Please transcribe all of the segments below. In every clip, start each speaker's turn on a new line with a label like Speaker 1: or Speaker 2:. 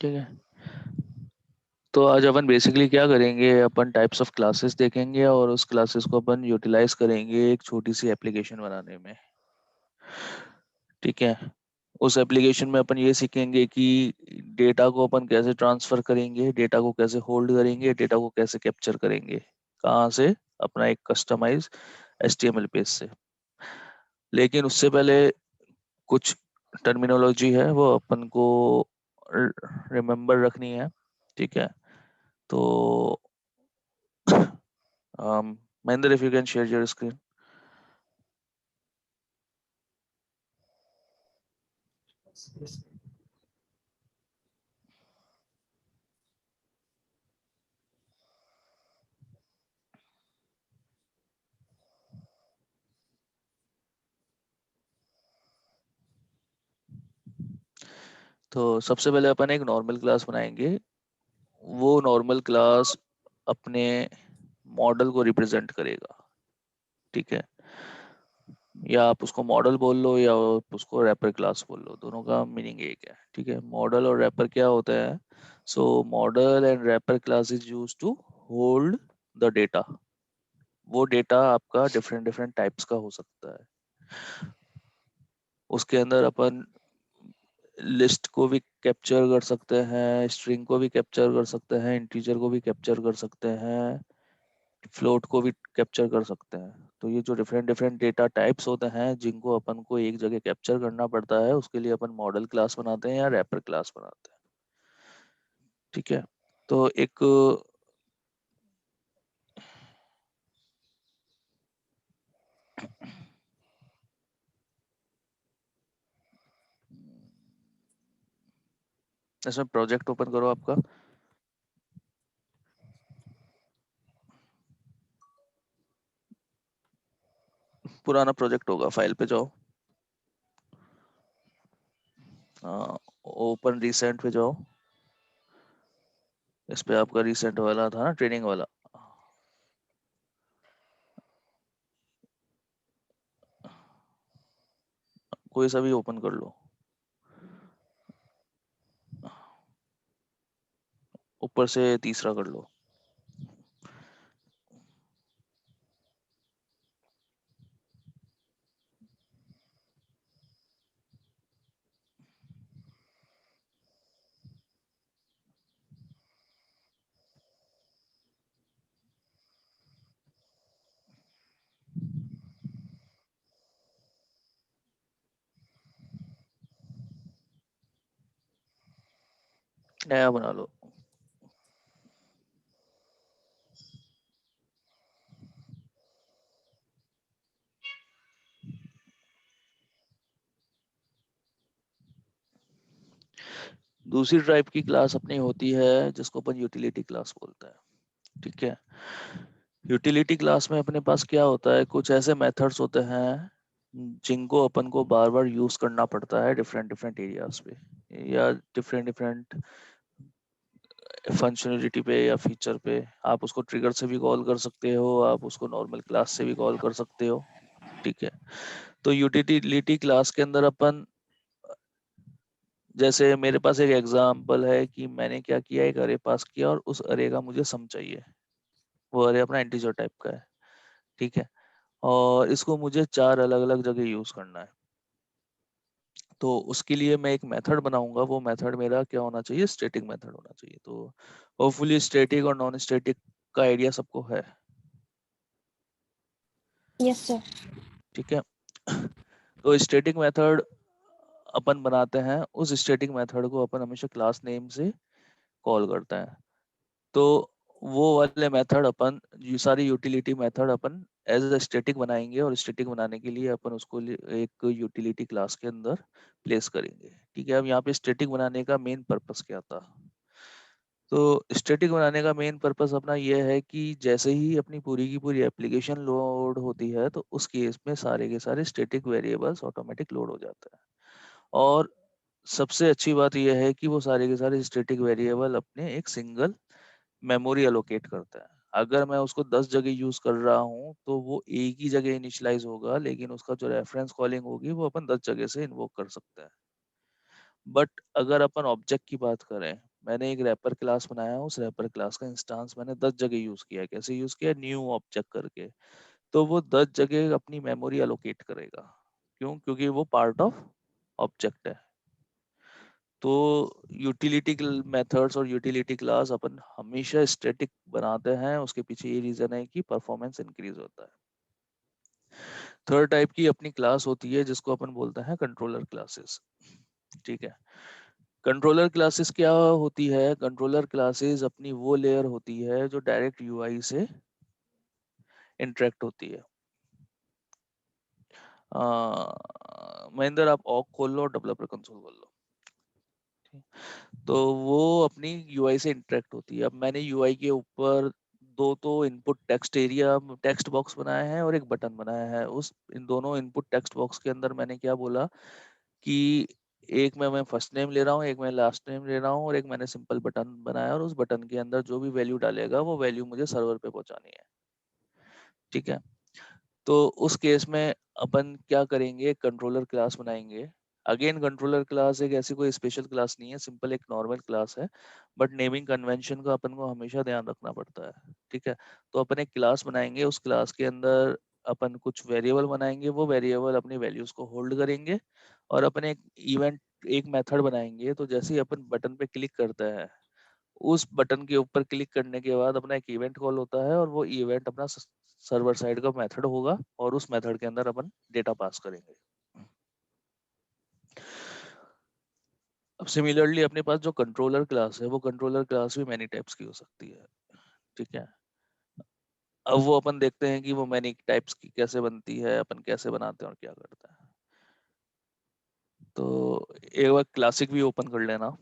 Speaker 1: ठीक है, तो आज अपन बेसिकली क्या करेंगे, अपन टाइप्स ऑफ क्लासेस देखेंगे और उस क्लासेस को अपन यूटिलाइज करेंगे एक छोटी सी एप्लीकेशन बनाने में। ठीक है, उस एप्लीकेशन में अपन ये सीखेंगे कि डेटा को अपन कैसे ट्रांसफर करेंगे, डेटा को कैसे होल्ड करेंगे, डेटा को कैसे कैप्चर करेंगे, कहाँ से, अपना एक कस्टमाइज HTML पेज से। लेकिन उससे पहले कुछ टर्मिनोलॉजी है वो अपन को रिमेम्बर रखनी है। ठीक है, तो Mahinder, if you can share your screen.
Speaker 2: Yes.
Speaker 1: तो सबसे पहले अपन एक नॉर्मल क्लास बनाएंगे। वो नॉर्मल क्लास अपने मॉडल को रिप्रेजेंट करेगा। ठीक है, या आप उसको मॉडल बोल लो या उसको रैपर क्लास बोल लो, दोनों का मीनिंग एक है। ठीक है, मॉडल और रैपर क्या होता है? So model and wrapper class is use to hold the data. वो डेटा आपका डिफरेंट डिफरेंट टाइप्स का हो सकता है। उसके अंदर अपन लिस्ट को भी कैप्चर कर सकते हैं, स्ट्रिंग को भी कैप्चर कर सकते हैं, इंटीजर को भी कैप्चर कर सकते हैं, फ्लोट को भी कैप्चर कर सकते हैं। तो ये जो डिफरेंट डिफरेंट डेटा टाइप्स होते हैं जिनको अपन को एक जगह कैप्चर करना पड़ता है, उसके लिए अपन मॉडल क्लास बनाते हैं या रैपर क्लास बनाते हैं। ठीक है, तो एक इसमें प्रोजेक्ट ओपन करो आपका। पुराना प्रोजेक्ट होगा, फाइल पे जाओ, ओपन रिसेंट पे जाओ। इस पे आपका रिसेंट वाला था ना, ट्रेनिंग वाला। कोई सा भी ओपन कर लो, ऊपर से तीसरा कर लो। नया बना लो। दूसरी टाइप की क्लास अपनी होती है जिसको अपन यूटिलिटी क्लास बोलते हैं। ठीक है, यूटिलिटी क्लास में अपने पास क्या होता है, कुछ ऐसे मेथड्स होते हैं जिनको अपन को बार बार यूज करना पड़ता है डिफरेंट डिफरेंट एरियाज पे, या डिफरेंट डिफरेंट फंक्शनलिटी पे या फीचर पे। आप उसको ट्रिगर से भी कॉल कर सकते हो, आप उसको नॉर्मल क्लास से भी कॉल कर सकते हो। ठीक है, तो यूटिलिटी क्लास के अंदर अपन, जैसे मेरे पास एक एग्जांपल है कि मैंने क्या किया, एक अरे पास किया और उस अरे का मुझे सम चाहिए। वो अरे अपना इंटीजर टाइप का है। ठीक है, और इसको मुझे 4 अलग अलग जगह यूज करना है। तो उसके लिए मैं एक मेथड बनाऊंगा। वो मेथड मेरा क्या होना चाहिए, स्टैटिक मेथड होना चाहिए। तो होपफुली स्टैटिक और नॉन स्टैटिक का आइडिया सबको है।
Speaker 2: Yes, sir.
Speaker 1: ठीक है, तो स्टैटिक मेथड अपन बनाते हैं, उस स्टैटिक मेथड को अपन हमेशा क्लास नेम से कॉल करते हैं। तो वो वाले मेथड अपन, ये सारी यूटिलिटी मेथड अपन एज अ स्टैटिक बनाएंगे, और स्टैटिक बनाने के लिए अपन उसको एक यूटिलिटी क्लास के अंदर प्लेस करेंगे। ठीक है, अब यहाँ पे स्टैटिक बनाने का मेन पर्पस क्या था? तो स्टैटिक बनाने का मेन पर्पस अपना ये है कि जैसे ही अपनी पूरी की पूरी एप्लीकेशन लोड होती है तो उस केस में सारे के सारे स्टैटिक वेरिएबल्स ऑटोमेटिक लोड हो जाते हैं। और सबसे अच्छी बात यह है कि वो सारे के सारे स्टैटिक वेरिएबल अपने एक सिंगल मेमोरी एलोकेट करता है। अगर मैं उसको 10 जगह यूज कर रहा हूँ तो वो एक ही जगह इनिशियलाइज होगा, लेकिन उसका जो रेफरेंस कॉलिंग होगी वो अपन 10 जगह से इन्वोक कर सकते हैं। बट अगर अपन ऑब्जेक्ट की बात करें मैंने एक रैपर क्लास बनाया, उस रैपर क्लास का इंस्टेंस मैंने 10 जगह यूज किया। कैसे यूज किया? न्यू ऑब्जेक्ट करके। तो वो 10 जगह अपनी मेमोरी एलोकेट करेगा। क्यों? क्योंकि वो पार्ट ऑफ ऑब्जेक्ट है। तो यूटिलिटी मेथड्स और यूटिलिटी क्लास अपन हमेशा स्टैटिक बनाते हैं, उसके पीछे ये रीजन है कि परफॉर्मेंस इंक्रीज होता है। थर्ड टाइप की अपनी क्लास होती है जिसको अपन बोलते हैं कंट्रोलर क्लासेस। ठीक है। कंट्रोलर क्लासेस क्या होती है? कंट्रोलर क्लासेस अपनी वो लेयर होती है जो डायरेक्ट यूआई से इंटरेक्ट होती है। महेंद्र, आप ऑक खोल लो और डेवलपर कंसोल खोल लो। तो वो अपनी यूआई से इंटरेक्ट होती है। अब मैंने यूआई के ऊपर दो तो input text area text box बनाया है और एक बटन बनाया है। उस इन दोनों इनपुट टेक्स्ट बॉक्स के अंदर मैंने क्या बोला कि एक में मैं फर्स्ट नेम ले रहा हूँ, एक में लास्ट नेम ले रहा हूँ, और एक मैंने सिंपल बटन बनाया, और उस बटन के अंदर जो भी वैल्यू डालेगा वो वैल्यू मुझे सर्वर पे पहुंचानी है। ठीक है। तो उस केस में अपन क्या करेंगे? कंट्रोलर क्लास बनाएंगे। अगेन कंट्रोलर क्लास एक ऐसी कोई स्पेशल क्लास नहीं है, सिंपल एक नॉर्मल क्लास है। बट नेमिंग कन्वेंशन का अपन को हमेशा ध्यान रखना पड़ता है। ठीक है। तो अपन एक क्लास बनाएंगे, उस क्लास के अंदर अपन कुछ वेरिएबल बनाएंगे, वो वेरिएबल अपनी वैल्यूज को होल्ड करेंगे, और अपन एक इवेंट एक मेथड बनाएंगे। तो जैसे ही अपन बटन पे क्लिक करते हैं, उस बटन के ऊपर क्लिक करने के बाद अपना एक इवेंट कॉल होता है, और वो इवेंट अपना सर्वर साइड का मेथड होगा, और उस मेथड के अंदर अपन डेटा पास करेंगे। अब सिमिलरली अपने पास जो कंट्रोलर क्लास है, वो कंट्रोलर क्लास भी मैनी टाइप्स की हो सकती है। ठीक है। अब वो अपन देखते हैं कि वो मैनी टाइप्स की कैसे बनती है, अपन कैसे बनाते हैं और क्या करते हैं। तो एक बार क्लासिक भी ओपन कर लेना।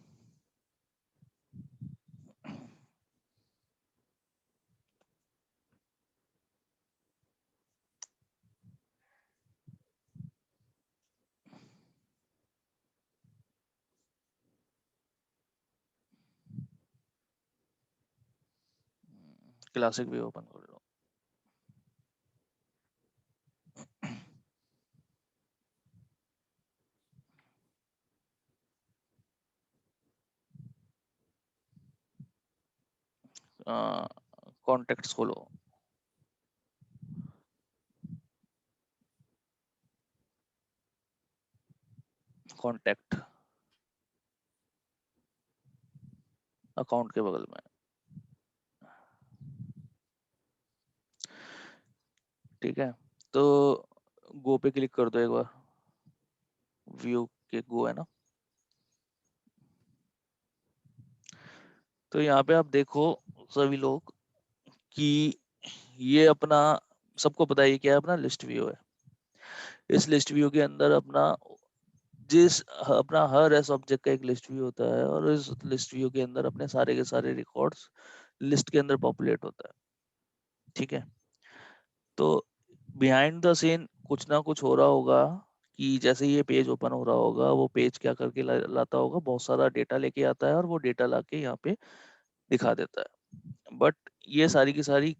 Speaker 1: क्लासिक भी ओपन कर लो। कॉन्टेक्ट्स खोलो। कॉन्टेक्ट अकाउंट के बगल में। ठीक है। तो गो पे क्लिक कर दो एक बार। व्यू के गो है ना। तो यहाँ पे आप देखो सभी लोग कि ये अपना, सबको पता है ये क्या है? अपना लिस्ट व्यू है। इस लिस्ट व्यू के अंदर अपना जिस अपना हर एस ऑब्जेक्ट का एक लिस्ट व्यू होता है, और इस लिस्ट व्यू के अंदर अपने सारे के सारे रिकॉर्ड्स लिस्ट के अंदर पॉपुलेट होता है। ठीक है। तो बिहाइंड द सीन कुछ ना कुछ हो रहा होगा कि जैसे ये पेज ओपन हो रहा होगा, वो पेज क्या करके लाता होगा? बहुत सारा डेटा लेके आता है, और वो डेटा लाके यहाँ पे दिखा देता है। बट ये सारी की सारी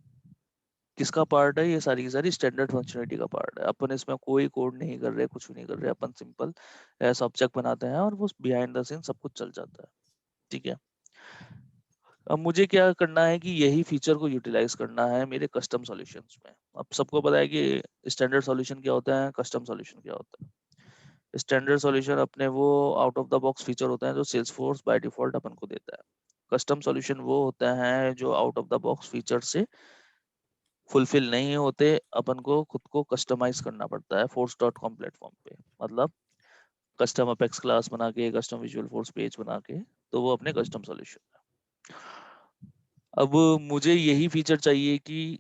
Speaker 1: किसका पार्ट है? ये सारी की सारी स्टैंडर्ड फंक्शनलिटी का पार्ट है। अपन इसमें कोई कोड नहीं कर रहे, कुछ भी नहीं कर रहे, अपन सिंपल ऐसा ऑब्जेक्ट बनाते हैं, और वो बिहाइंड द सीन सब कुछ चल जाता है। ठीक है। अब मुझे क्या करना है कि यही फीचर को यूटिलाइज करना है मेरे कस्टम सॉल्यूशंस में। अब सबको पता है कि स्टैंडर्ड सॉल्यूशन क्या होता है, कस्टम सॉल्यूशन क्या होता है। स्टैंडर्ड सॉल्यूशन अपने वो out of the box feature होते हैं जो सेल्सफोर्स बाय डिफॉल्ट अपन को देता है। कस्टम सॉल्यूशन वो होता है जो out of the box feature से फुलफिल नहीं होते, अपन को खुद को कस्टमाइज करना पड़ता है फोर्स डॉट कॉम प्लेटफॉर्म पे। मतलब कस्टम अपेक्स क्लास बना के, कस्टम विजुअल फोर्स पेज बना के, तो वो अपने कस्टम सॉल्यूशन है। अब मुझे यही फीचर चाहिए कि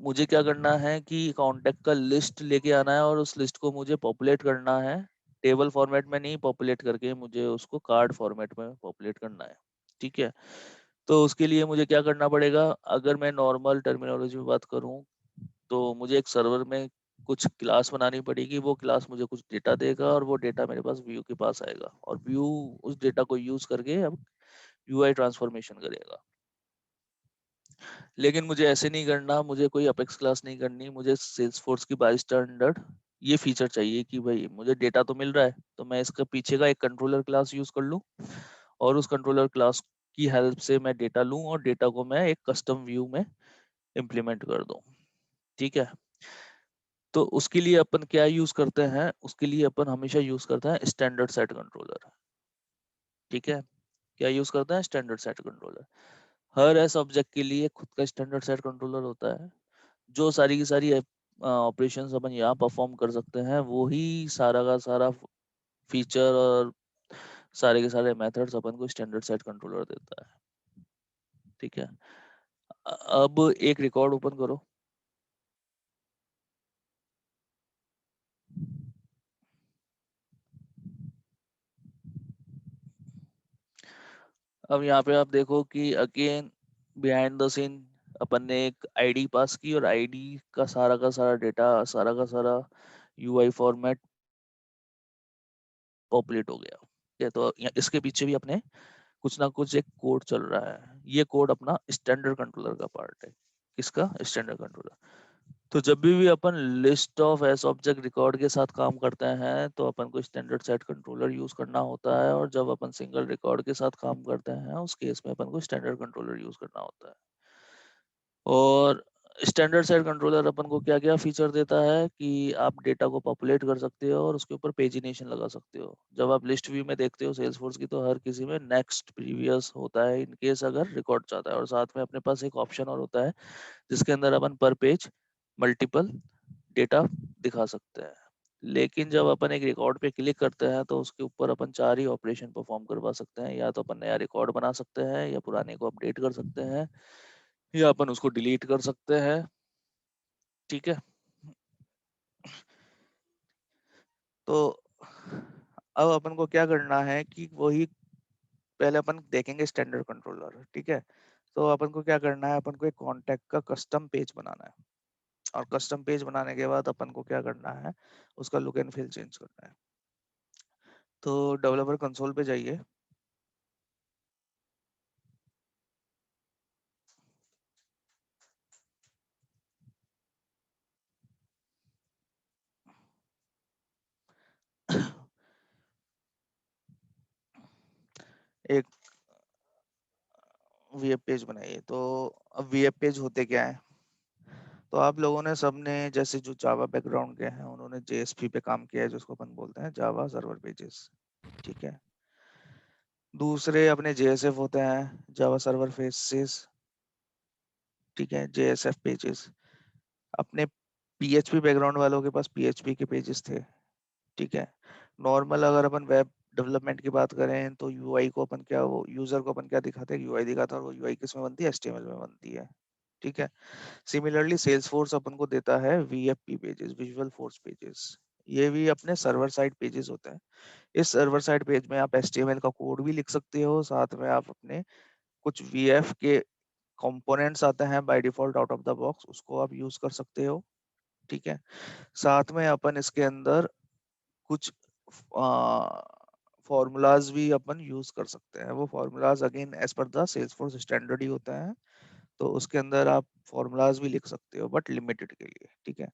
Speaker 1: मुझे क्या करना है कि कांटेक्ट का लिस्ट लेके आना है, और उस लिस्ट को मुझे पॉपुलेट करना है। टेबल फॉर्मेट में नहीं पॉपुलेट करके, मुझे उसको कार्ड फॉर्मेट में पॉपुलेट करना है। ठीक है। तो उसके लिए मुझे क्या करना पड़ेगा? अगर मैं नॉर्मल टर्मिनोलॉजी में बात करूं, तो मुझे एक सर्वर में कुछ क्लास बनानी पड़ेगी। वो क्लास मुझे कुछ डेटा देगा, और वो डेटा मेरे पास व्यू के पास आएगा, और व्यू उस डेटा को यूज करके अब यूआई ट्रांसफॉर्मेशन करेगा। लेकिन मुझे ऐसे नहीं करना, मुझे कोई अपेक्स क्लास नहीं करनी, मुझे सेल्सफोर्स की बाय स्टैंडर्ड ये फीचर चाहिए कि भाई मुझे डेटा तो मिल रहा है, तो मैं इसका पीछे का एक कंट्रोलर क्लास यूज कर लूं, और उस कंट्रोलर क्लास की हेल्प से मैं डेटा लूं और डेटा को मैं एक कस्टम व्यू में इम्प्लीमेंट कर दूं। ठीक है, तो उसके लिए अपन क्या यूज करते हैं, उसके लिए अपन हमेशा यूज करते हैं स्टैंडर्ड सेट कंट्रोलर। ठीक है, क्या यूज करते हैं, standard set controller. Her ass object के लिए खुद का स्टैंडर्ड सेट कंट्रोलर होता है। जो सारी की सारी ऑपरेशंस अपन यहाँ परफॉर्म कर सकते हैं, वो ही सारा का सारा फीचर और सारे के सारे मेथड्स अपन को स्टैंडर्ड सेट कंट्रोलर देता है। ठीक है, अब एक रिकॉर्ड ओपन करो। अब यहाँ पे आप देखो कि अगेन बिहाइंड द सीन अपन ने एक आईडी पास की और आईडी का सारा डेटा, सारा का सारा यूआई फॉर्मेट पॉपुलेट हो गया। ठीक है, तो इसके पीछे भी अपने कुछ ना कुछ एक कोड चल रहा है। ये कोड अपना स्टैंडर्ड कंट्रोलर का पार्ट है। किसका, स्टैंडर्ड कंट्रोलर। तो जब भी अपन list of s object record के साथ काम करते हैं तो अपन को स्टैंडर्ड सेट कंट्रोलर यूज करना होता है, और जब अपन सिंगल रिकॉर्ड के साथ काम करते हैं उस केस में अपन को स्टैंडर्ड कंट्रोलर यूज करना होता है। और स्टैंडर्ड सेट कंट्रोलर अपन को क्या क्या फीचर देता है कि आप डेटा को पॉपुलेट कर सकते हो और उसके ऊपर पेजिनेशन लगा सकते हो। जब आप लिस्ट व्यू में देखते हो सेल्सफोर्स की, तो हर किसी में नेक्स्ट प्रीवियस होता है इन केस अगर रिकॉर्ड चाहता है, और साथ में अपने पास एक ऑप्शन और होता है जिसके अंदर अपन पर पेज मल्टीपल डेटा दिखा सकते हैं। लेकिन जब अपन एक रिकॉर्ड पे क्लिक करते हैं तो उसके ऊपर अपन चार ही ऑपरेशन परफॉर्म करवा सकते हैं। या तो अपन नया रिकॉर्ड बना सकते हैं, या पुराने को अपडेट कर सकते हैं, या अपन उसको डिलीट कर सकते हैं। ठीक है, तो अब अपन को क्या करना है कि वही पहले अपन देखेंगे स्टैंडर्ड कंट्रोलर। ठीक है, तो अपन को क्या करना है, अपन को एक कॉन्टैक्ट का कस्टम पेज बनाना है। और कस्टम पेज बनाने के बाद अपन को क्या करना है, उसका लुक एंड फील चेंज करना है। तो डेवलपर कंसोल पे जाइए। एक वेब पेज बनाइए। तो अब वेब पेज होते क्या है, तो आप लोगों ने सबने जैसे जो जावा बैकग्राउंड के हैं उन्होंने जेएसपी पे काम किया है, जिसको अपन बोलते हैं जावा सर्वर पेजेस। ठीक है, दूसरे अपने जेएसएफ होते हैं, जावा सर्वर फेसेस। ठीक है, जेएसएफ पेजेस। अपने पीएचपी बैकग्राउंड वालों के पास पीएचपी के पेजेस थे। ठीक है, नॉर्मल अगर अपन वेब डेवलपमेंट की बात करें तो यूआई को अपन क्या, वो यूजर को अपन क्या दिखाते हैं, यूआई दिखाता है, और वो यूआई किस में बनती है, एचटीएमएल में बनती है। ठीक है, सिमिलरली सेल्सफोर्स अपन को देता है वीएफपी पेजेस, विजुअल फोर्स पेजेस। ये भी अपने सर्वर साइड पेजेस होते हैं। इस सर्वर साइड पेज में आप एचटीएमएल का कोड भी लिख सकते हो, साथ में आप अपने कुछ वीएफ के कंपोनेंट्स आते हैं by default out of the box, उसको आप यूज कर सकते हो। ठीक है, साथ में अपन इसके अंदर कुछ फॉर्मूलाज भी अपन यूज कर सकते हैं। वो formulas again as per the Salesforce standard ही होता है, तो उसके अंदर आप फॉर्मूलाज भी लिख सकते हो बट लिमिटेड के लिए। ठीक है,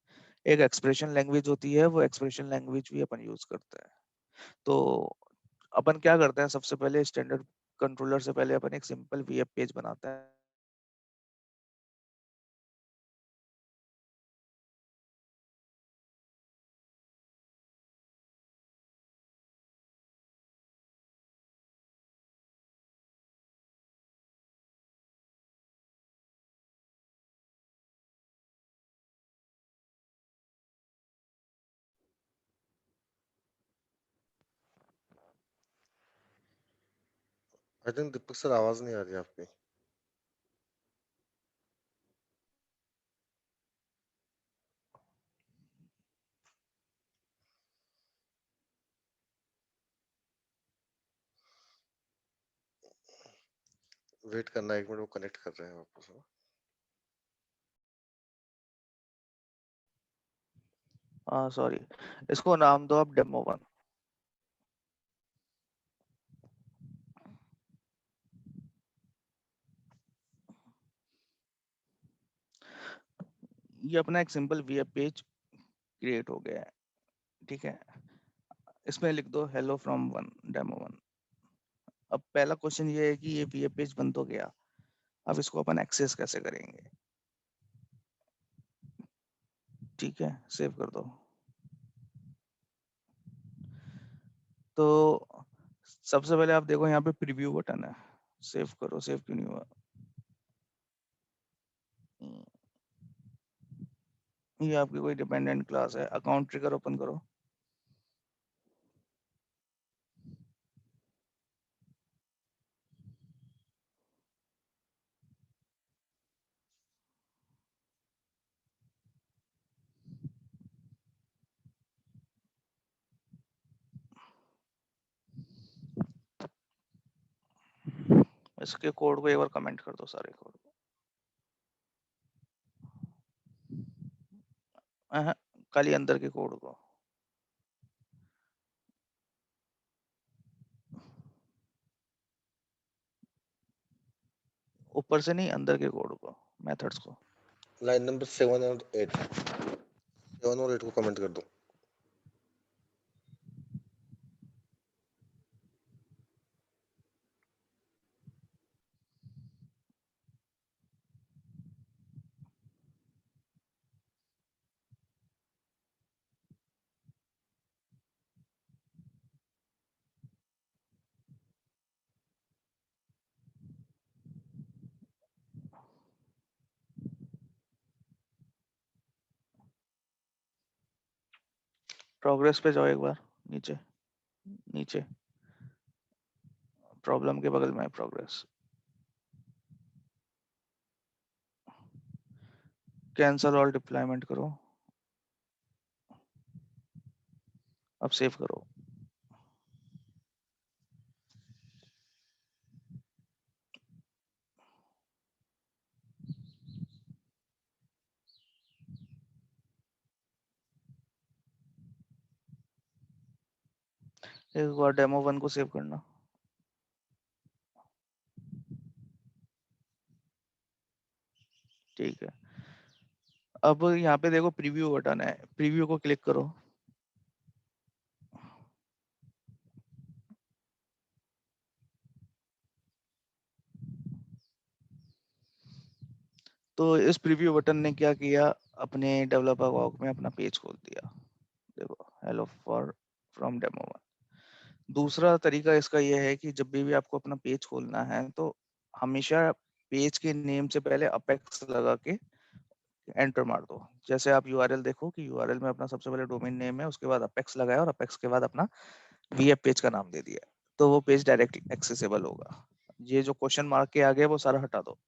Speaker 1: एक एक्सप्रेशन लैंग्वेज होती है, वो एक्सप्रेशन लैंग्वेज भी अपन यूज करते हैं। तो अपन क्या करते हैं, सबसे पहले स्टैंडर्ड कंट्रोलर से पहले अपन एक सिंपल वेब पेज बनाते हैं।
Speaker 3: आई थिंक दीपक सर आवाज नहीं आ रही आपकी। वेट करना, एक मिनट, वो कनेक्ट कर रहे हैं वापस।
Speaker 1: हाँ सॉरी, इसको नाम दो आप डेमो 1। ये अपना एक सिंपल वेब पेज क्रिएट हो गया है। ठीक है, इसमें लिख दो हेलो फ्रॉम 1 डेमो 1। अब पहला क्वेश्चन ये है कि ये वेब पेज बन तो गया, अब इसको अपन एक्सेस कैसे करेंगे। ठीक है, सेव कर दो। तो सबसे पहले आप देखो यहाँ पे प्रीव्यू बटन है, सेव करो। सेव क्यों नहीं हुआ? ये आपकी कोई डिपेंडेंट क्लास है। अकाउंट ट्रिगर ओपन करो। इसके कोड को एक बार कमेंट कर दो, सारे कोड को। खाली अंदर के कोड को। ऊपर से नहीं, अंदर के कोड को, मेथड्स को।
Speaker 3: लाइन नंबर 7 और 8, 7 और 8 को कमेंट कर दो।
Speaker 1: प्रोग्रेस पे जाओ एक बार, नीचे नीचे, प्रॉब्लम के बगल में है प्रोग्रेस। कैंसल ऑल डिप्लॉयमेंट करो, अब सेव करो। एक बार डेमो 1 को सेव करना। ठीक है, अब यहाँ पे देखो प्रीव्यू बटन है, प्रीव्यू को क्लिक करो। तो इस प्रीव्यू बटन ने क्या किया, अपने डेवलपर वॉक में अपना पेज खोल दिया। देखो, हेलो फॉर फ्रॉम डेमो 1। दूसरा तरीका इसका यह है कि जब भी आपको अपना पेज खोलना है तो हमेशा पेज के नेम से पहले अपेक्स लगा के एंटर मार दो। जैसे आप यूआरएल देखो कि यूआरएल में अपना सबसे पहले डोमेन नेम है, उसके बाद अपेक्स लगाया और अपेक्स के बाद अपना वीएब पेज का नाम दे दिया, तो वो पेज डायरेक्ट एक्सेसिबल होगा। ये जो क्वेश्चन मार्क के आगे है वो सारा हटा दो।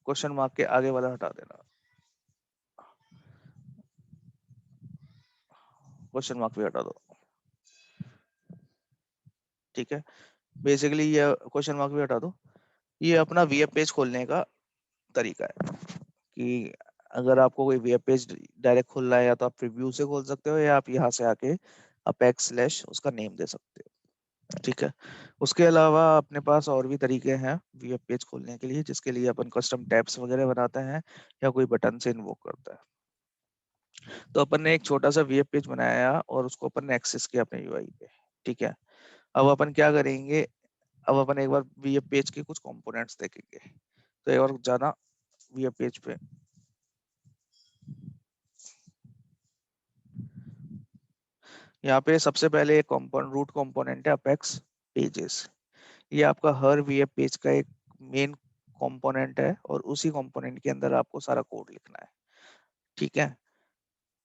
Speaker 1: क्वेश्चन मार्क के आगे वाला हटा देना, क्वेश्चन मार्क भी हटा दो। ठीक है, बेसिकली ये क्वेश्चन मार्क भी हटा दो। ये अपना वेब पेज खोलने का तरीका है कि अगर आपको कोई वेब पेज डायरेक्ट खोलना है या तो आप प्रीव्यू से खोल सकते हो या आप यहाँ से आके अपेक्स स्लैश उसका नेम दे सकते हो। ठीक है, उसके अलावा अपने पास और भी तरीके हैं वेब पेज खोलने के लिए, जिसके लिए अपन कस्टम टैब्स वगैरह बनाते हैं या कोई बटन से इन्वोक करता है। तो अपन ने एक छोटा सा वेब पेज बनाया और उसको अपन ने एक्सेस किया अपने यूआई पे। ठीक है, अब अपन क्या करेंगे, अब अपन एक बार वेब पेज के कुछ कंपोनेंट्स देखेंगे। तो एक बार जाना वेब पेज पे। यहाँ पे सबसे पहले एक कंपोनेंट, रूट कंपोनेंट है अपेक्स पेजेस। ये आपका हर वेब पेज का एक मेन कंपोनेंट है और उसी कंपोनेंट के अंदर आपको सारा कोड लिखना है। ठीक है,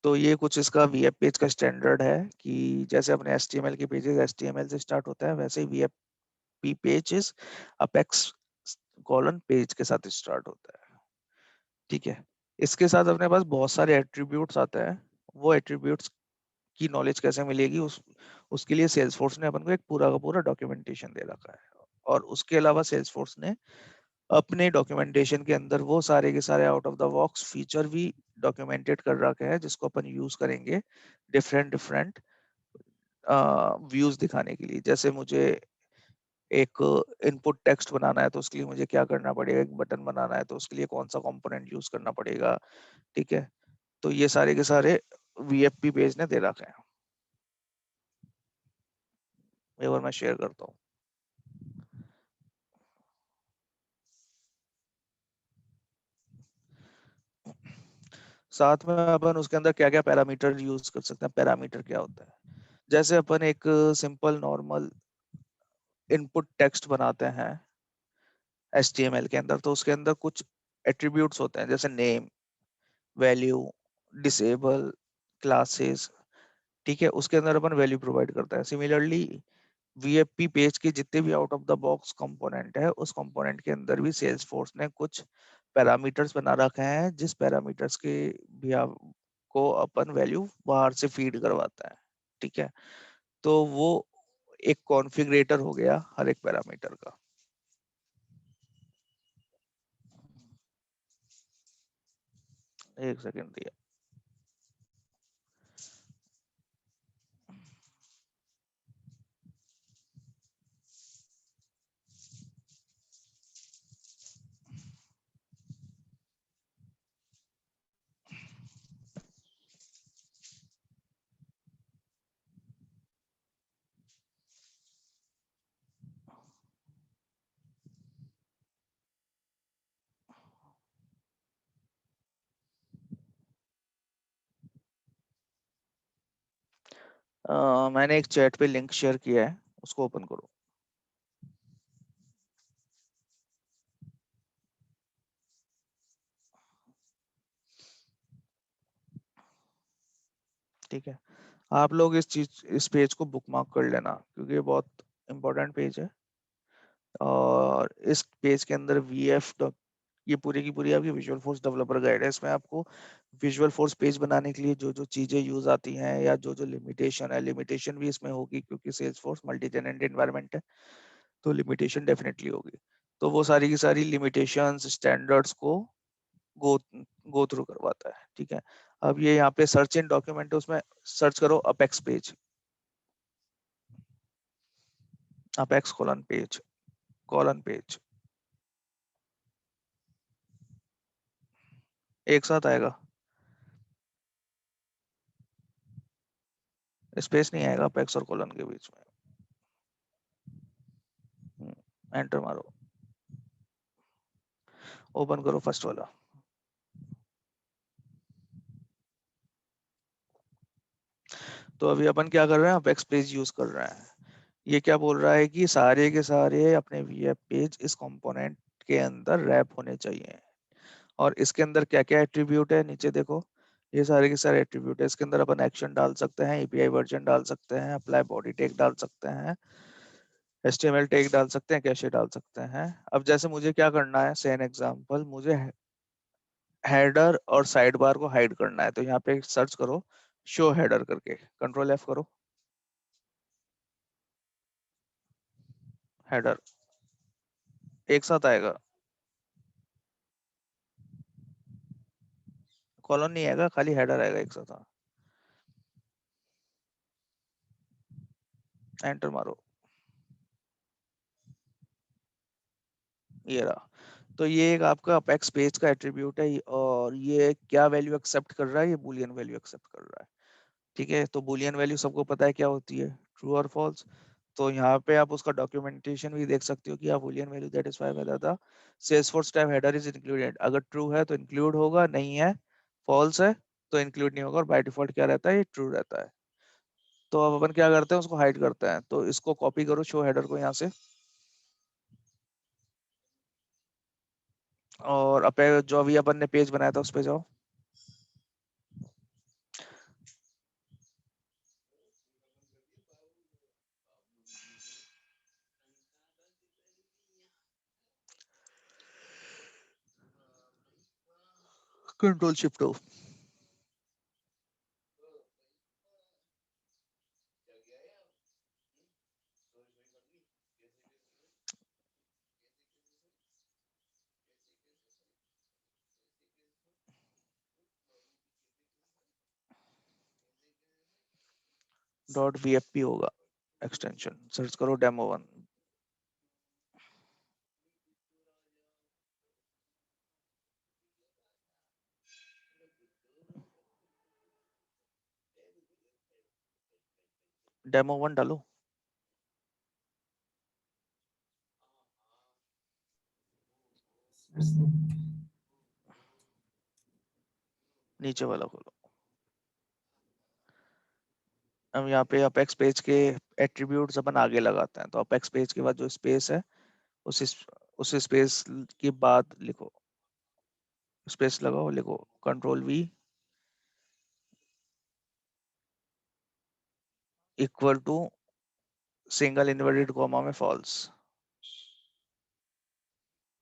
Speaker 1: तो ये कुछ इसका वेब पेज का स्टैंडर्ड है कि जैसे अपने एचटीएमएल के पेजेस एचटीएमएल से स्टार्ट होता है, वैसे ही वीएपपी पेजेस अपेक्स कॉलन पेज के साथ स्टार्ट होता है। ठीक है, इसके साथ अपने पास बहुत सारे एट्रीब्यूट्स आते हैं। वो एट्रीब्यूट्स की नॉलेज कैसे मिलेगी, उसके लिए सेल्सफोर्स ने अपन को एक पूरा का पूरा डॉक्यूमेंटेशन दे रखा है। और उसके अलावा सेल्सफोर्स ने अपने डॉक्यूमेंटेशन के अंदर वो सारे के सारे out of the box feature भी डॉक्यूमेंटेड कर रखे हैं, जिसको अपन यूज करेंगे डिफरेंट डिफरेंट व्यूज दिखाने के लिए। जैसे मुझे एक इनपुट टेक्स्ट बनाना है तो उसके लिए मुझे क्या करना पड़ेगा, एक बटन बनाना है तो उसके लिए कौन सा कंपोनेंट यूज करना पड़ेगा। ठीक है, तो ये सारे के सारे वीएफपी पेज ने दे रखे हैं। एक बार मैं शेयर करता हूँ। साथ में अपन उसके अंदर क्या क्या पैरामीटर यूज कर सकते हैं। पैरामीटर क्या होता है, जैसे अपन एक सिंपल नॉर्मल इनपुट टेक्स्ट बनाते हैं HTML के अंदर, तो उसके अंदर कुछ एट्रीब्यूट्स होते हैं जैसे नेम, वैल्यू, डिसेबल, क्लासेस। ठीक है, उसके अंदर अपन वैल्यू प्रोवाइड करता है। सिमिलरली VFP पेज के जितने भी out of the box component है, उस कंपोनेंट के अंदर भी सेल्स फोर्स ने कुछ पैरामीटर्स बना रखे हैं, जिस पैरामीटर्स के भी को अपन वैल्यू बाहर से फीड करवाता है। ठीक है, तो वो एक कॉन्फ़िगरेटर हो गया हर एक पैरामीटर का। एक सेकंड दिया। मैंने एक चैट पे लिंक शेयर किया है, उसको ओपन करो। ठीक है, आप लोग इस पेज को बुकमार्क कर लेना, क्योंकि ये बहुत इंपॉर्टेंट पेज है। और इस पेज के अंदर ये पूरी की पूरी आपकी विजुअल फोर्स डेवलपर गाइड है। इसमें आपको विजुअल फोर्स पेज बनाने के लिए जो जो चीजें यूज आती हैं, या जो जो लिमिटेशन है, लिमिटेशन भी इसमें होगी, क्योंकि Salesforce multi tenant environment है, तो लिमिटेशन डेफिनेटली होगी। तो वो सारी की सारी लिमिटेशंस, स्टैंडर्ड्स को गो गो थ्रू करवाता है। ठीक है, अब ये यहाँ पे सर्च इन डॉक्यूमेंट है, उसमें सर्च करो apex page, apex colon page एक साथ आएगा, स्पेस नहीं आएगा अपेक्स और कॉलन के बीच में। एंटर मारो, ओपन करो फर्स्ट वाला। तो अभी अपन क्या कर रहे हैं, अपेक्स पेज यूज कर रहे हैं। ये क्या बोल रहा है कि सारे के सारे अपने VF पेज इस कंपोनेंट के अंदर रैप होने चाहिए। और इसके अंदर क्या क्या एट्रीब्यूट है, नीचे देखो, ये सारे के सारे एट्रीब्यूट है। इसके अंदर अपन एक्शन डाल सकते हैं, API वर्जन डाल सकते हैं, अप्लाई बॉडी टैग डाल सकते हैं, HTML टैग डाल सकते हैं, कैशे डाल सकते हैं। अब जैसे मुझे क्या करना है, से एन एग्जांपल, मुझे हेडर और साइड बार को हाइड करना है, तो यहाँ पे सर्च करो शो हेडर करके, कंट्रोल F करो, हेडर एक साथ आएगा, कॉलन नहीं आएगा, खाली हेडर आएगा एक साथ। एंटर मारो, ये रहा। तो ये एक आपका अपेक्स पेज का एट्रीब्यूट है, और ये क्या वैल्यू एक्सेप्ट कर रहा है, ये बूलियन वैल्यू एक्सेप्ट कर रहा है। ठीक है, तो बूलियन वैल्यू सबको पता है क्या होती है, ट्रू और फॉल्स। तो यहाँ पे आप उसका डॉक्यूमेंटेशन भी देख सकते हो कि आप Boolean value satisfy whether the Salesforce type header is included. अगर ट्रू है तो इंक्लूड होगा, नहीं है, फॉल्स है तो इंक्लूड नहीं होगा, और बाय डिफॉल्ट क्या रहता है, ये ट्रू रहता है। तो अब अपन क्या करते हैं, उसको हाइड करते हैं। तो इसको कॉपी करो, शो हेडर को यहाँ से, और जो अभी अपन ने पेज बनाया था उस पे जाओ। कंट्रोल शिफ्ट हो, .vfp होगा एक्सटेंशन, सर्च करो डेमो 1। डेमो 1 डालो, नीचे वाला खोलो। अब यहाँ पे अपेक्स पेज के एट्रीब्यूट्स अपन आगे लगाते हैं, तो अपेक्स पेज के बाद जो स्पेस है उस स्पेस के बाद लिखो, स्पेस लगाओ, लिखो control V equal to single inverted comma में फॉल्स,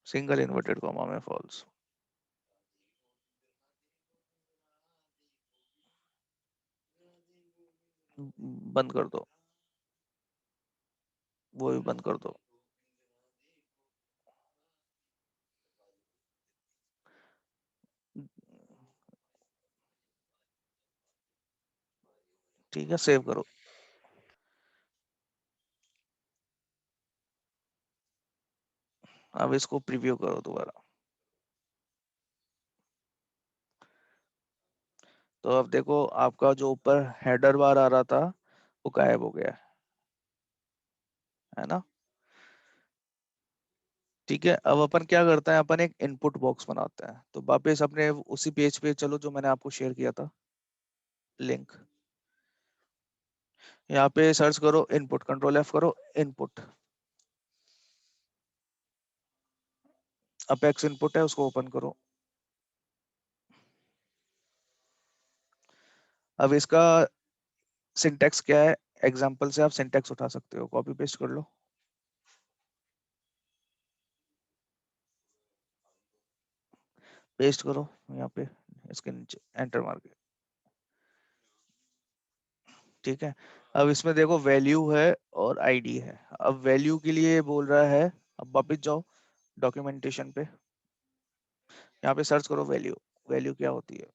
Speaker 1: सिंगल इन्वर्टेड कॉमा में फॉल्स। बंद कर दो, वो भी बंद कर दो। ठीक है, सेव करो। अब इसको प्रीव्यू करो दोबारा। तो अब देखो आपका जो ऊपर हेडर बार आ रहा था वो गायब हो गया है ना। ठीक है, अब अपन क्या करते हैं, अपन एक इनपुट बॉक्स बनाते हैं। तो वापस अपने उसी पेज पे चलो जो मैंने आपको शेयर किया था लिंक। यहाँ पे सर्च करो इनपुट, कंट्रोल F करो, इनपुट अपेक्स इनपुट है, उसको ओपन करो। अब इसका सिंटेक्स क्या है, एग्जांपल से आप सिंटेक्स उठा सकते हो, कॉपी पेस्ट कर लो। पेस्ट करो यहाँ पे, इसके नीचे एंटर मार के। ठीक है, अब इसमें देखो वैल्यू है और आईडी है। अब वैल्यू के लिए बोल रहा है, अब वापस जाओ डॉक्यूमेंटेशन पे, यहाँ पे सर्च करो वैल्यू। वैल्यू क्या होती है,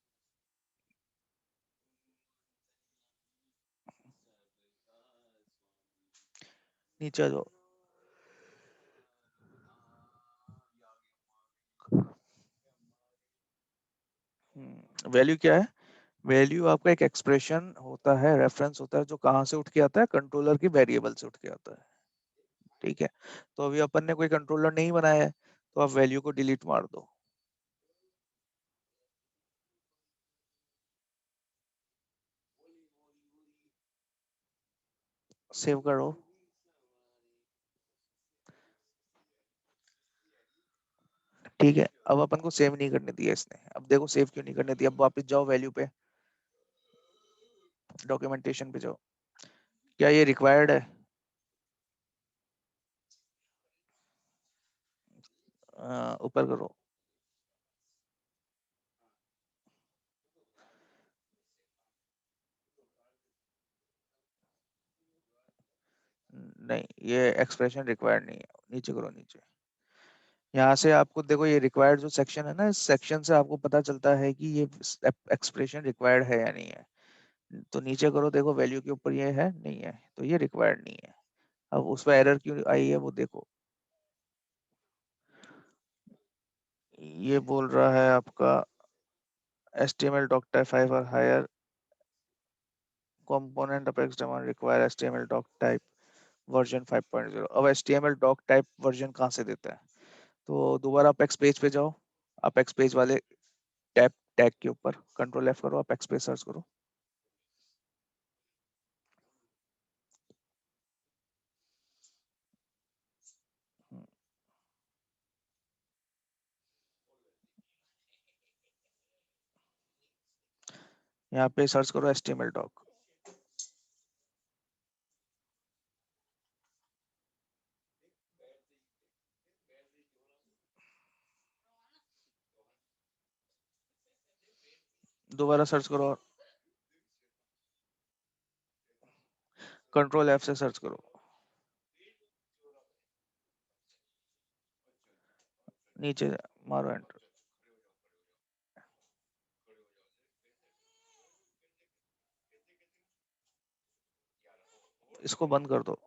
Speaker 1: नीचे आ जाओ। वैल्यू क्या है, वैल्यू आपका एक एक्सप्रेशन होता है, रेफरेंस होता है, जो कहाँ से उठ के आता है, कंट्रोलर की वेरिएबल से उठ के आता है। ठीक है, तो अभी अपन ने कोई कंट्रोलर नहीं बनाया है, तो आप वैल्यू को डिलीट मार दो। सेव करो। ठीक है, अब अपन को सेव नहीं करने दिया इसने। अब देखो सेव क्यों नहीं करने दिया, अब वापस जाओ वैल्यू पे, डॉक्यूमेंटेशन पे जाओ। क्या ये रिक्वायर्ड है, ऊपर करो। नहीं, ये एक्सप्रेशन रिक्वायर्ड नहीं है, नीचे करो, नीचे। यहाँ से आपको देखो ये रिक्वायर्ड जो सेक्शन है ना, इस सेक्शन से आपको पता चलता है कि ये एक्सप्रेशन रिक्वायर्ड है या नहीं है। तो नीचे करो, देखो वैल्यू के ऊपर ये है नहीं है, तो ये रिक्वायर्ड नहीं है। अब उस पर एरर क्यों आई है वो देखो। ये बोल रहा है आपका HTML doc type 5 or higher component apex demand require HTML doc type version 5.0। अब HTML doc type वर्जन कहाँ से देता है, तो दोबारा अपेक्स पेज पे जाओ, अपेक्स पेज वाले टैब टैग के ऊपर कंट्रोल F करो, अपेक्स पेज सर्च करो। यहाँ पे सर्च करो HTML doc। दोबारा सर्च करो, कंट्रोल F से सर्च करो, नीचे मारो एंटर। इसको बंद कर दो,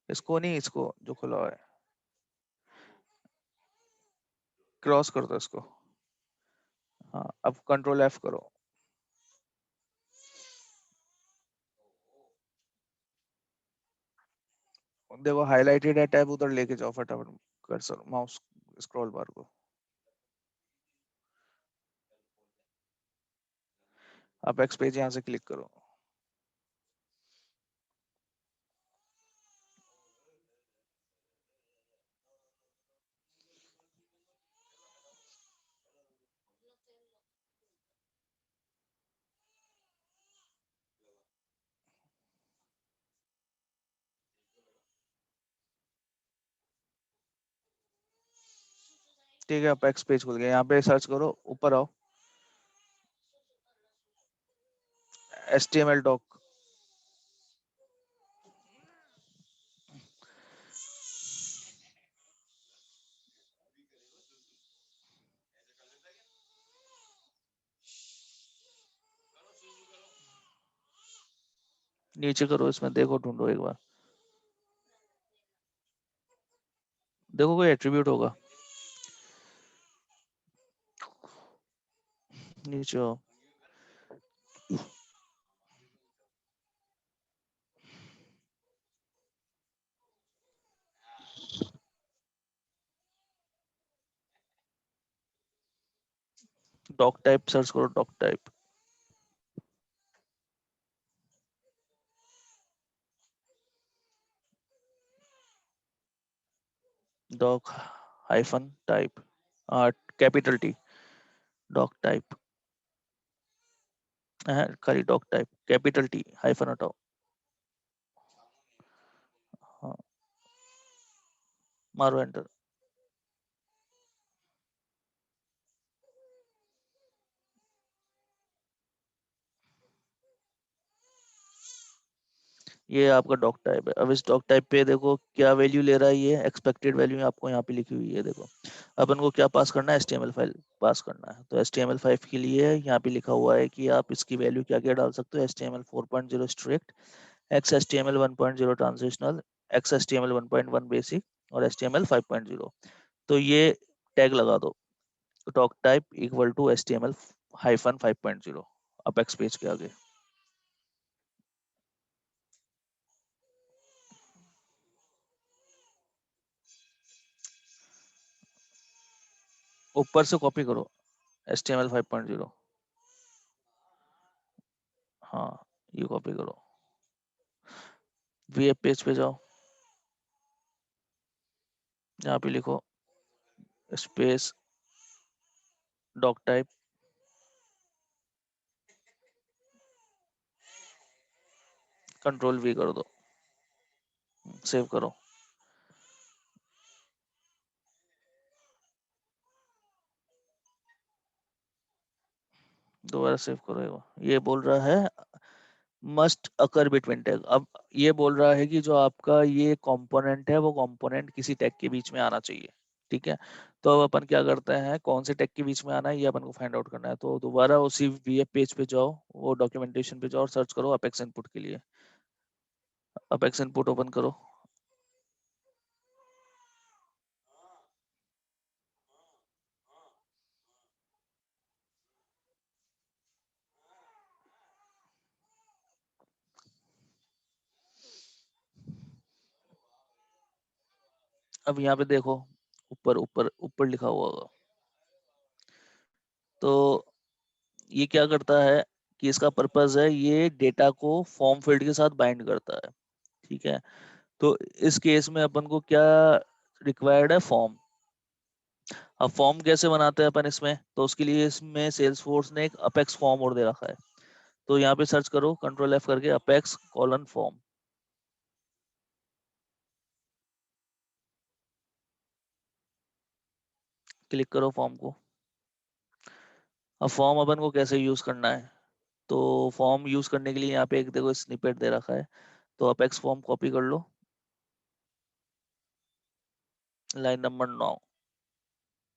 Speaker 1: इसको नहीं, इसको जो खुला हुआ है क्रॉस कर दो इसको। हाँ, अब कंट्रोल F करो, देखो हाईलाइटेड है टैब, उधर लेके जाओ फटाफट कर्सर माउस स्क्रॉल बार को। अपेक्स पेज यहाँ से क्लिक करो। ठीक है, अपेक्स पेज खुल गया। यहाँ पे सर्च करो, ऊपर आओ, HTML डॉक। नीचे करो, इसमें देखो, ढूंढो एक बार, देखो कोई एट्रीब्यूट होगा। नीचे आओ, डॉक टाइप सर्च करो, doc type. Doc hyphen type, capital T, doc type. खाली doc type, capital T, hyphen हटाओ। हाँ, मारो एंटर। ये आपका डॉक टाइप है। अब इस डॉक टाइप पे देखो क्या वैल्यू ले रहा है, ये एक्सपेक्टेड वैल्यू आपको यहाँ पे लिखी हुई है, देखो। अपन को क्या पास करना है, HTML फाइल पास करना है। तो HTML5 के लिए यहाँ पे लिखा हुआ है कि आप इसकी वैल्यू क्या क्या डाल सकते हो, HTML 4.0 strict, XHTML 1.0 transitional, XHTML 1.1 basic और HTML 5.0। तो ये टैग लगा दो, doctype equal to HTML-5.0 apex page के आगे। ऊपर से कॉपी करो HTML 5.0। हाँ, ये कॉपी करो, VF पेज पे जाओ, यहाँ पे लिखो स्पेस डॉक टाइप, Ctrl+V कर दो, सेव करो। दोबारा सेव करो। ये बोल रहा है मस्ट अकर बिटवीन टैग। अब ये बोल रहा है कि जो आपका ये कंपोनेंट है वो कंपोनेंट किसी टैग के बीच में आना चाहिए। ठीक है, तो अब अपन क्या करते हैं, कौन से टैग के बीच में आना है ये अपन को फाइंड आउट करना है। तो दोबारा उसी VF पेज पे जाओ, वो डॉक्यूमेंटेशन पे जाओ और सर्च करो अपेक्स इनपुट के लिए। अपेक्स इनपुट ओपन करो। अब यहाँ पे देखो, ऊपर ऊपर ऊपर लिखा हुआ होगा। तो ये क्या करता है कि इसका पर्पस है, ये डेटा को फॉर्म फील्ड के साथ बाइंड करता है। ठीक है, तो इस केस में अपन को क्या रिक्वायर्ड है, फॉर्म। अब फॉर्म कैसे बनाते हैं अपन इसमें, तो उसके लिए इसमें सेल्सफोर्स ने एक अपेक्स फॉर्म और दे रखा है। तो यहाँ पे सर्च करो Ctrl+F करके, अपेक्स:फॉर्म, क्लिक करो फॉर्म को। अब फॉर्म अपन को कैसे यूज करना है, तो फॉर्म यूज करने के लिए यहाँ पे एक देखो स्निपेट दे रखा है। तो अपेक्स फॉर्म कॉपी कर लो, line number 9,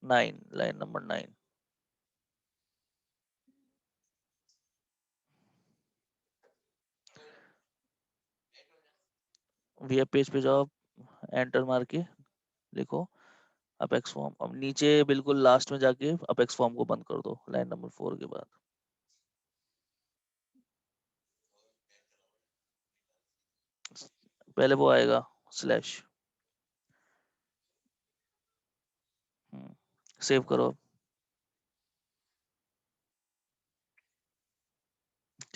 Speaker 1: line number 9। VF page पे जाओ, एंटर मार के लिखो अपेक्स फॉर्म। अब नीचे बिल्कुल लास्ट में जाके अपेक्स फॉर्म को बंद कर दो, लाइन नंबर 4 के बाद। पहले वो आएगा स्लैश। सेव करो।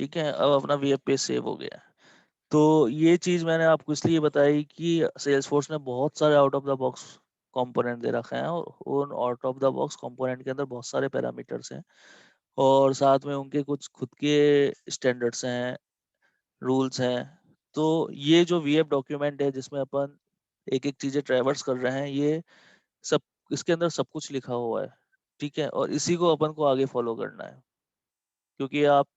Speaker 1: ठीक है, अब अपना वीएफ पेज सेव हो गया है। तो ये चीज मैंने आपको इसलिए बताई कि सेल्सफोर्स ने बहुत सारे out of the box component दे रखे हैं, और उन out of the box component के अंदर बहुत सारे पैरामीटर्स हैं, और साथ में उनके कुछ खुद के स्टैंडर्ड्स हैं, रूल्स हैं। तो ये जो वीएफ डॉक्यूमेंट है जिसमें अपन एक एक चीजें ट्रैवर्स कर रहे हैं, ये सब, इसके अंदर सब कुछ लिखा हुआ है। ठीक है, और इसी को अपन को आगे फॉलो करना है, क्योंकि आप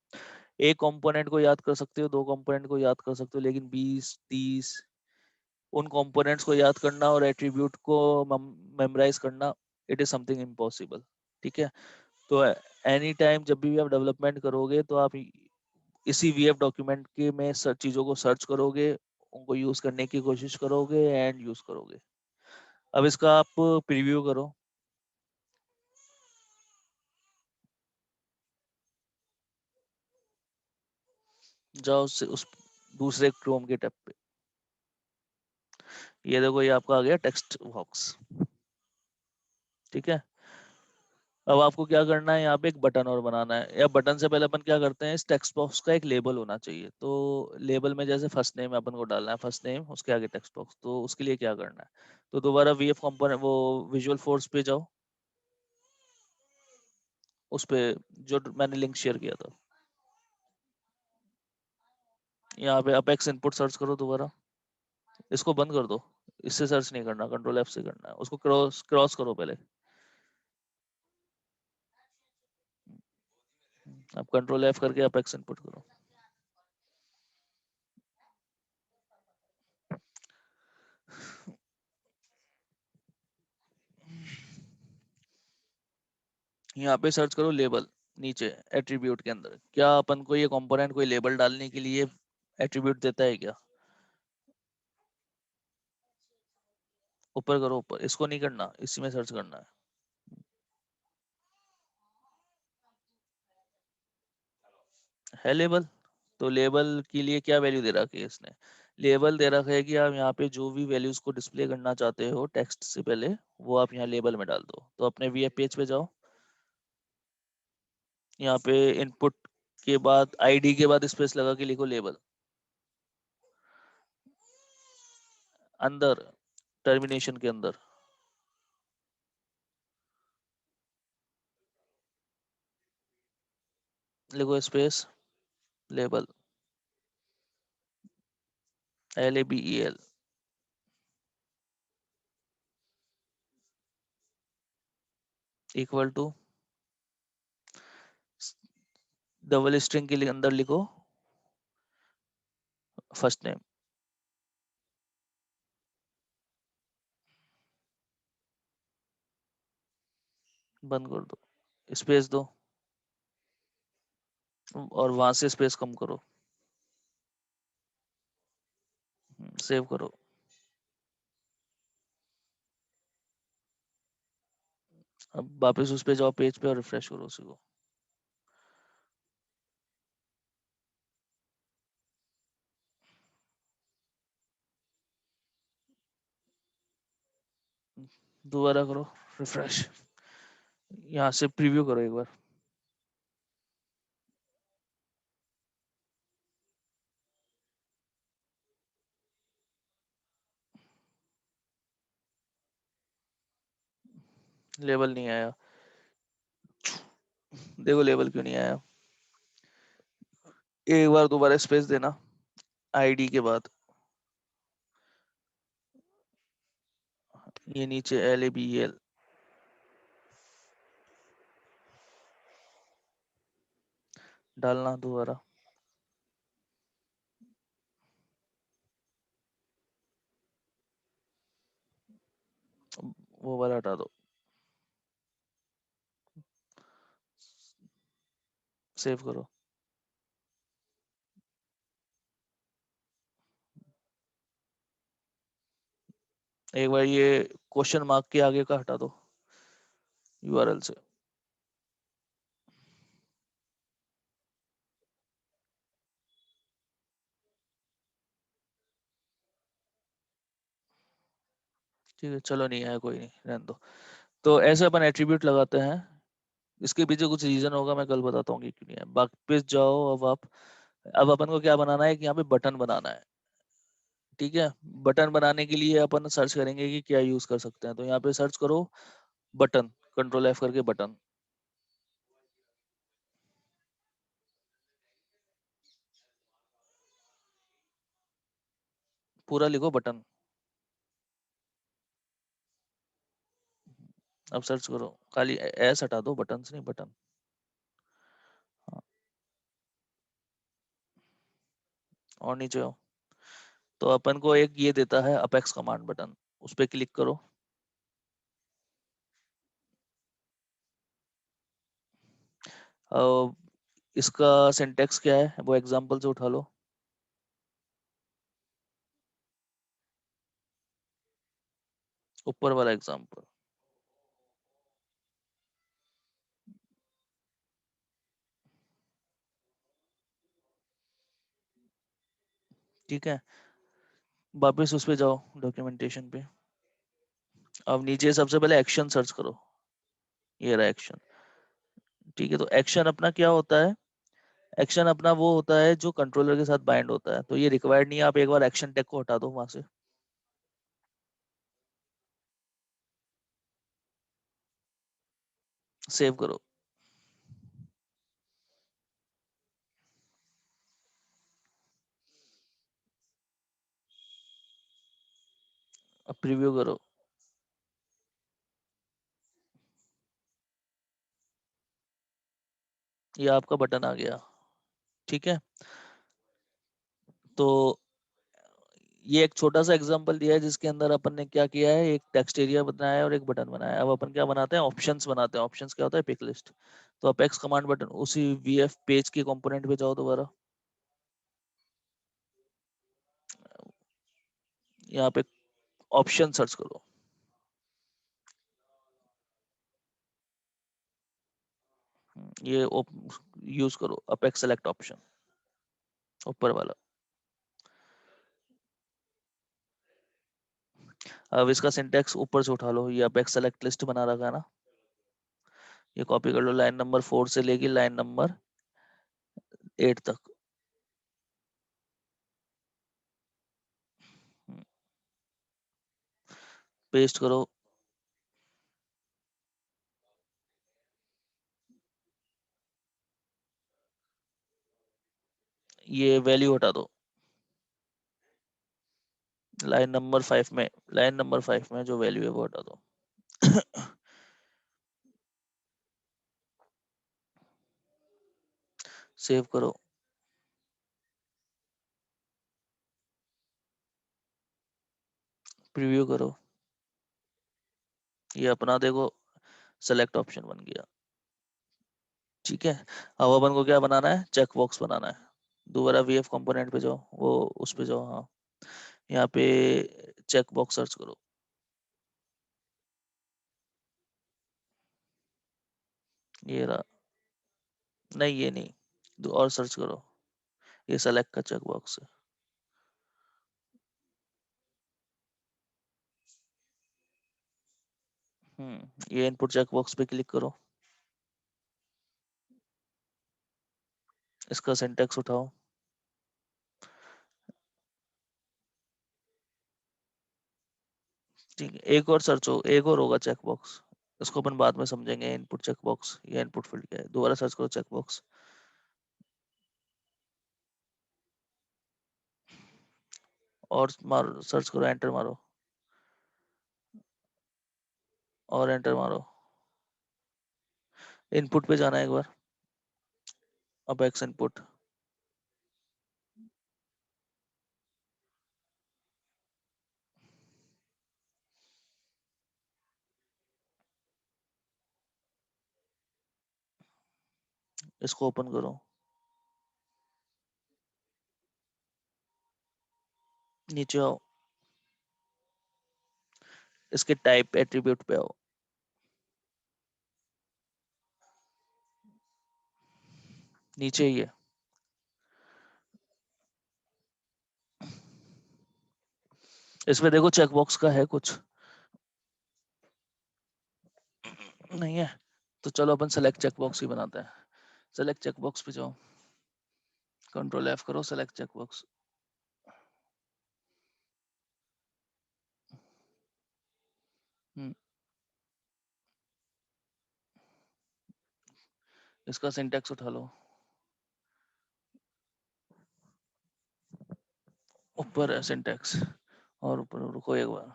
Speaker 1: एक कंपोनेंट को याद कर सकते हो, दो कंपोनेंट को याद कर सकते हो, लेकिन 20-30 उन कंपोनेंट्स को याद करना और एट्रीब्यूट को मेमोराइज करना, इट इज समथिंग इम्पॉसिबल। ठीक है, तो एनी टाइम जब भी आप डेवलपमेंट करोगे तो आप इसी वीएफ डॉक्यूमेंट के में सब चीज़ों को सर्च करोगे, उनको यूज करने की कोशिश करोगे एंड यूज करोगे। अब इसका आप प्रीव्यू करो, जाओ उस दूसरे क्रोम के टैब पे। ये देखो, ये आपका आ गया टेक्स्ट बॉक्स। ठीक है, अब आपको क्या करना है, यहाँ पे एक बटन और बनाना है, या बटन से पहले अपन क्या करते हैं, इस टेक्स्ट बॉक्स का एक लेबल होना चाहिए। तो लेबल में जैसे फर्स्ट नेम अपन को डालना है, फर्स्ट नेम, उसके आगे टेक्स्ट बॉक्स। तो उसके लिए क्या करना है, तो दोबारा वीएफ कंपोनेंट, वो विजुअल फोर्स पे जाओ, उस पे जो मैंने लिंक शेयर किया था, यहाँ पे अपेक्स इनपुट सर्च करो दोबारा। इसको बंद कर दो, इससे सर्च नहीं करना, कंट्रोल एफ से करना है, उसको क्रॉस क्रॉस करो पहले। अब कंट्रोल एफ करके अपेक्स इनपुट करो। यहाँ पे सर्च करो लेबल, नीचे एट्रीब्यूट के अंदर। क्या अपन को ये कंपोनेंट कोई लेबल डालने के लिए एट्रीब्यूट देता है क्या? ऊपर करो, ऊपर, इसको नहीं करना, इसी में सर्च करना है। लेबल, तो लेबल के लिए क्या वैल्यू दे रखी है इसने? लेबल दे रखा है कि आप यहाँ पे जो भी वैल्यूज को डिस्प्ले करना चाहते हो टेक्स्ट से पहले, वो आप यहाँ लेबल में डाल दो। तो अपने वीएफ पेज पे जाओ, यहाँ पे इनपुट के बाद आईडी के बाद स्पेस लगा के लिखो लेबल। अंदर टर्मिनेशन के अंदर लिखो space label, LABEL, equal to double string के लिए अंदर लिखो फर्स्ट नेम। बंद कर दो, स्पेस दो, और वहां से स्पेस कम करो, सेव करो। अब वापस उस पे जाओ, पेज पे, और रिफ्रेश करो उसी को। दोबारा करो रिफ्रेश, यहाँ से प्रीव्यू करो एक बार। लेबल नहीं आया, देखो लेबल क्यों नहीं आया। एक बार दोबारा स्पेस देना आईडी के बाद, ये नीचे LABEL डालना दोबारा। वो वाला हटा दो, सेव करो। एक बार ये क्वेश्चन मार्क के आगे का हटा दो URL से। ठीक है, चलो नहीं आया, कोई नहीं, रहने दो। तो ऐसे अपन एट्रीब्यूट लगाते हैं इसके पीछे कुछ रीजन होगा, मैं कल बताता हूँ कि क्यों नहीं है। वापस जाओ अब आप। अब अपन को क्या बनाना है कि यहाँ पे बटन बनाना है। ठीक है, बटन बनाने के लिए अपन सर्च करेंगे कि क्या यूज कर सकते हैं। तो यहाँ पे सर्च करो बटन, कंट्रोल F करके बटन। पूरा लिखो बटन। अब सर्च करो, खाली एस हटा दो, बटन नहीं बटन। हाँ, और नीचे आओ। तो अपन को एक ये देता है अपेक्स कमांड बटन, उस पर क्लिक करो। अब इसका सिंटेक्स क्या है वो एग्जांपल से उठा लो। ऊपर वाला एग्जांपल। ठीक है, वापस उस पे जाओ डॉक्यूमेंटेशन पे। अब नीचे सबसे पहले एक्शन सर्च करो। ये रहा एक्शन। ठीक है, तो एक्शन अपना क्या होता है? एक्शन अपना वो होता है जो कंट्रोलर के साथ बाइंड होता है। तो ये रिक्वायर्ड नहीं है, आप एक बार एक्शन टैग को हटा दो वहां से। सेव करो। अब प्रीव्यू करो। ये आपका बटन आ गया। ठीक है, तो ये एक छोटा सा एग्जांपल दिया है जिसके अंदर अपन ने क्या किया है, एक टेक्स्ट एरिया बनाया है और एक बटन बनाया है। अब अपन क्या बनाते हैं, ऑप्शंस बनाते हैं। ऑप्शंस क्या होता है, पिक लिस्ट। तो अपेक्स कमांड बटन, उसी वीएफ पेज के कंपोनेंट पे जाओ दोबारा। यहाँ पे ऑप्शन सर्च करो। ये यूज करो अपेक्स सेलेक्ट ऑप्शन, ऊपर वाला। अब इसका सिंटेक्स ऊपर से उठा लो। ये अपेक्स सेलेक्ट लिस्ट बना रखा है ना, ये कॉपी कर लो लाइन नंबर 4 से लेके लाइन नंबर 8 तक। पेस्ट करो। ये वैल्यू हटा दो लाइन नंबर 5 में। लाइन नंबर 5 में जो वैल्यू है वो हटा दो। सेव करो। प्रीव्यू करो। ये अपना देखो सेलेक्ट ऑप्शन बन गया। ठीक है, अब अपन को क्या बनाना है, चेक बॉक्स बनाना है। दोबारा वीएफ कंपोनेंट पे जाओ, वो उस पे जाओ। हाँ, यहाँ पे चेक बॉक्स सर्च करो। ये रहा। नहीं, ये नहीं, और सर्च करो। ये सेलेक्ट का चेक बॉक्स है। ये इनपुट चेक बॉक्स पे क्लिक करो। इसका सिंटेक्स उठाओ। ठीक है, एक और सर्च हो, एक और होगा चेक बॉक्स। इसको अपन बाद में समझेंगे। इनपुट चेक बॉक्स या इनपुट फील्ड क्या है, दोबारा सर्च करो चेक बॉक्स। और मारो, सर्च करो, एंटर मारो। और एंटर मारो। इनपुट पे जाना है एक बार। अब एक्स इनपुट। इसको ओपन करो। नीचे आओ, इसके टाइप एट्रीब्यूट पे आओ। नीचे ही है। इसमें देखो चेक बॉक्स का है कुछ, नहीं है? तो चलो अपन सेलेक्ट चेकबॉक्स ही बनाते हैं। सेलेक्ट चेकबॉक्स पे जाओ, कंट्रोल F करो, सेलेक्ट चेकबॉक्स। इसका सिंटैक्स उठा लो, ऊपर है सिंटैक्स, और ऊपर रुको एक बार,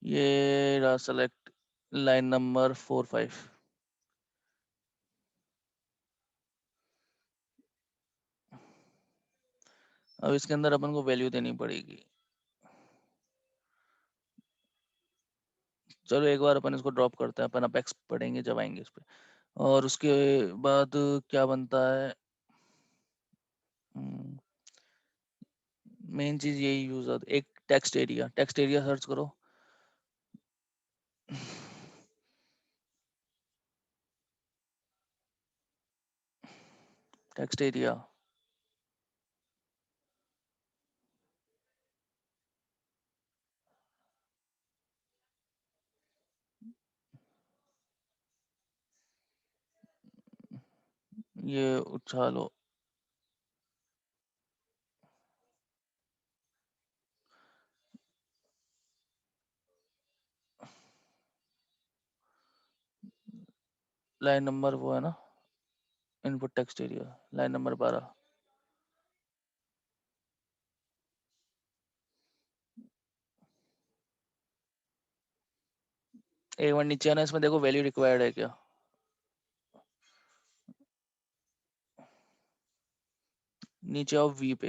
Speaker 1: ये रहा सेलेक्ट लाइन नंबर 4-5। अब इसके अंदर अपन को वैल्यू देनी पड़ेगी। चलो एक बार अपन इसको ड्रॉप करते हैं, अपन अपेक्स पढ़ेंगे जब आएंगे इस पे। और उसके बाद क्या बनता है, मेन चीज यही यूज होता है, एक text area. Text area search करो। टेक्स्ट एरिया, ये उछालो। लाइन नंबर वो है ना, input text area, line number 12। एक बार नीचे आना, इसमें देखो वैल्यू रिक्वायर्ड है क्या। नीचे आओ वी पे,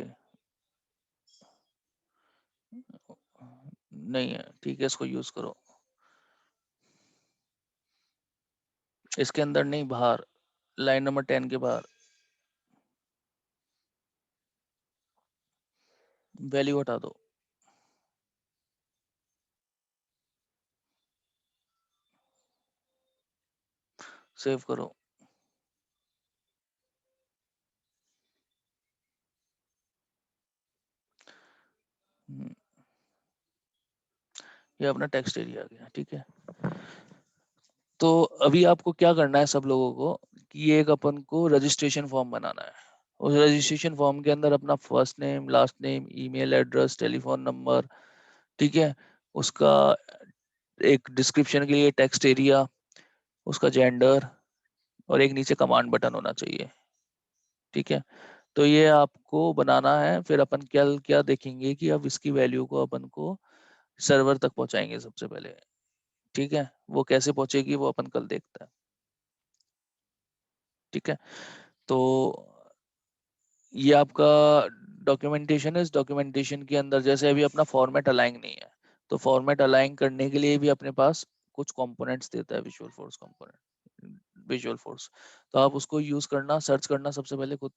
Speaker 1: नहीं है, ठीक है, इसको यूज करो। इसके अंदर नहीं, बाहर, लाइन नंबर 10 के बाहर वैल्यू हटा दो। सेव करो। ये अपना टेक्स्ट एरिया आ गया, ठीक है। तो अभी आपको क्या करना है सब लोगों को, कि एक अपन को रजिस्ट्रेशन फॉर्म बनाना है। उस रजिस्ट्रेशन फॉर्म के अंदर अपना first name, last name, email address, telephone number, ठीक है, उसका एक डिस्क्रिप्शन के लिए टेक्स्ट एरिया, उसका जेंडर, और एक नीचे कमांड बटन होना चाहिए, ठीक है। तो ये आपको बनाना है। फिर अपन क्या क्या देखेंगे कि अब इसकी वैल्यू को अपन को सर्वर तक पहुंचाएंगे सबसे पहले, ठीक है। वो कैसे पहुंचेगी वो अपन कल देखते हैं, ठीक है। तो ये आपका डॉक्यूमेंटेशन है। इस डॉक्यूमेंटेशन के अंदर जैसे अभी अपना फॉर्मेट अलाइन नहीं है, तो फॉर्मेट अलाइन करने के लिए भी अपने पास कुछ कंपोनेंट्स देता है visual force component, visual force. तो आप उसको यूज करना, सर्च करना सबसे पहले खुद,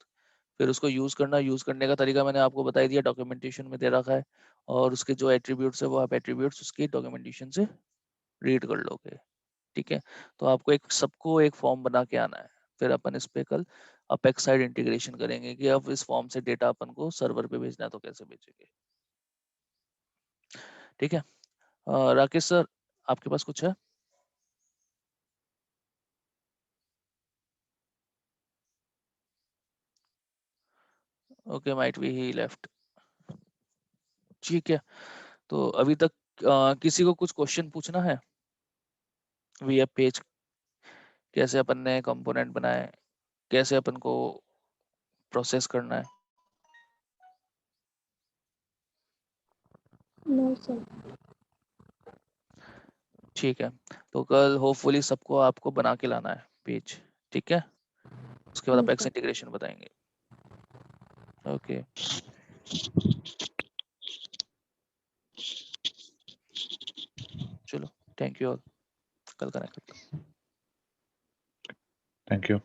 Speaker 1: फिर उसको यूज करना। यूज करने का तरीका मैंने आपको बता दिया, डॉक्यूमेंटेशन में दे रखा है। और उसके जो एट्रीब्यूट्स है वो आप एट्रीब्यूट्स उसके डॉक्यूमेंटेशन से रीड कर लोगे, ठीक है। तो आपको एक सबको एक फॉर्म बना के आना है। फिर अपन इस पे कल अपेक्स साइड इंटीग्रेशन करेंगे कि अब इस फॉर्म से डेटा अपन को सर्वर पे भेजना है तो कैसे भेजेंगे, ठीक है। राकेश सर, आपके पास कुछ है? Okay, might be he left, ठीक है। तो अभी तक किसी को कुछ क्वेश्चन पूछना है? वी एफ पेज कैसे अपन ने कंपोनेंट बनाए, कैसे अपन को प्रोसेस करना है?
Speaker 2: No, sir.
Speaker 1: ठीक है। तो कल होपफुली सबको आपको बना के लाना है पेज, ठीक है। उसके बाद
Speaker 2: Yes,
Speaker 1: अपेक्स
Speaker 2: sir.
Speaker 1: इंटीग्रेशन बताएंगे। ओके, चलो, थैंक यू ऑल, कल कनेक्ट करते हैं।
Speaker 4: Thank you.